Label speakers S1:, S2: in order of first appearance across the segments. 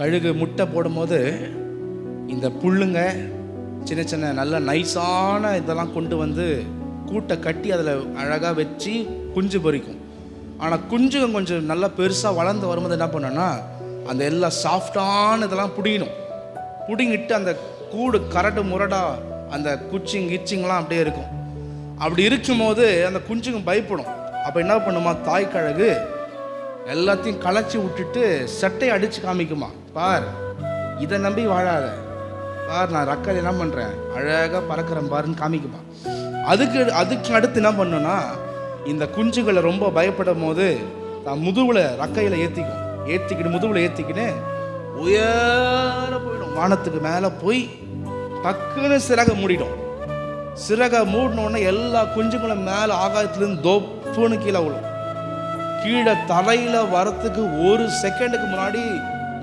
S1: கழுகு முட்டை போடும்போது இந்த புல்லுங்க சின்ன சின்ன நல்ல நைஸான இதெல்லாம் கொண்டு வந்து கூட்டை கட்டி அதில் அழகாக வச்சு குஞ்சு பொரிக்கும். ஆனால் குஞ்சுங்க கொஞ்சம் நல்லா பெருசாக வளர்ந்து வரும்போது என்ன பண்ணோன்னா அந்த எல்லா சாஃப்டான இதெல்லாம் பிடிங்கிட்டு அந்த கூடு கரடு முரடாக அந்த கிச்சிங்லாம் அப்படியே இருக்கும். அப்படி இருக்கும்போது அந்த குஞ்சுங்க பயப்படும். அப்போ என்ன பண்ணுமா, தாய் கழுகு எல்லாத்தையும் களைச்சி விட்டுட்டு சட்டையை அடித்து காமிக்குமா, பார் இதை நம்பி வாழாத, பார் நான் ரக்கையில் என்ன பண்ணுறேன் அழகாக பறக்கிறேன் பாருன்னு காமிக்குமா. அதுக்கு அடுத்து என்ன பண்ணுன்னா, இந்த குஞ்சுகளை ரொம்ப பயப்படும் போது தான் முதுகுல ரக்கையில் ஏற்றிக்கிட்டு முதுகுல ஏற்றிக்கின்னு உயர போயிடும். வானத்துக்கு மேலே போய் டக்குன்னு சிறகை மூடிடும். சிறகை மூடினோடனே எல்லா குஞ்சுகளும் மேலே ஆகாயத்துலேருந்து தொப்புன்னு கீழே விழும். கீழே தரையில் வரத்துக்கு ஒரு செகண்டுக்கு முன்னாடி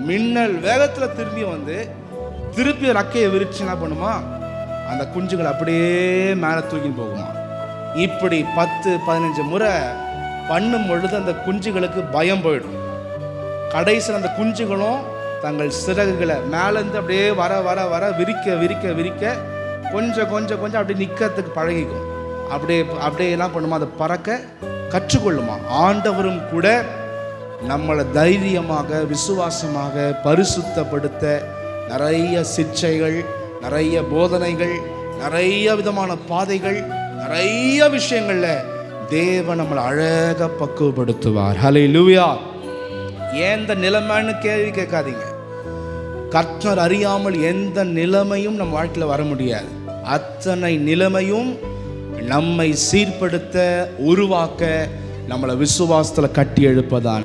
S1: மின்னல் வேகத்தில் திரும்பி வந்து திருப்பி ரக்கையை விரிச்சு என்ன பண்ணுமா, அந்த குஞ்சுகள் அப்படியே மேலே தூக்கின்னு போகுமா. இப்படி 10-15 முறை பண்ணும் பொழுது அந்த குஞ்சுகளுக்கு பயம் போயிடும். கடைசியில் அந்த குஞ்சுகளும் தங்கள் சிறகுகளை மேலேருந்து அப்படியே வர வர வர விரிக்க விரிக்க விரிக்க கொஞ்சம் கொஞ்சம் கொஞ்சம் அப்படியே நிற்கிறதுக்கு பழகிக்கும். அப்படியே என்ன பண்ணுமா, அதை பறக்க கற்றுக்கொள்ளுமா. ஆண்டவரும் கூட நம்மளை தைரியமாக விசுவாசமாக பரிசுத்தப்படுத்த நிறைய சிக்ஷைகள், நிறைய போதனைகள், நிறைய விதமான பாதைகள், நிறைய விஷயங்கள்ல தேவன் நம்மளை அழகாக பக்குவப்படுத்துவார். ஹல்லேலூயா. எந்த நிலைமைன்னு கேள்வி கேட்காதீங்க. கர்த்தர் அறியாமல் எந்த நிலைமையும் நம்ம வாழ்க்கையில் வர முடியாது. அத்தனை நிலைமையும் நம்மை சீர்படுத்த உருவாக்க நம்மளை விசுவாசத்தில் கட்டி எழுப்பதான்.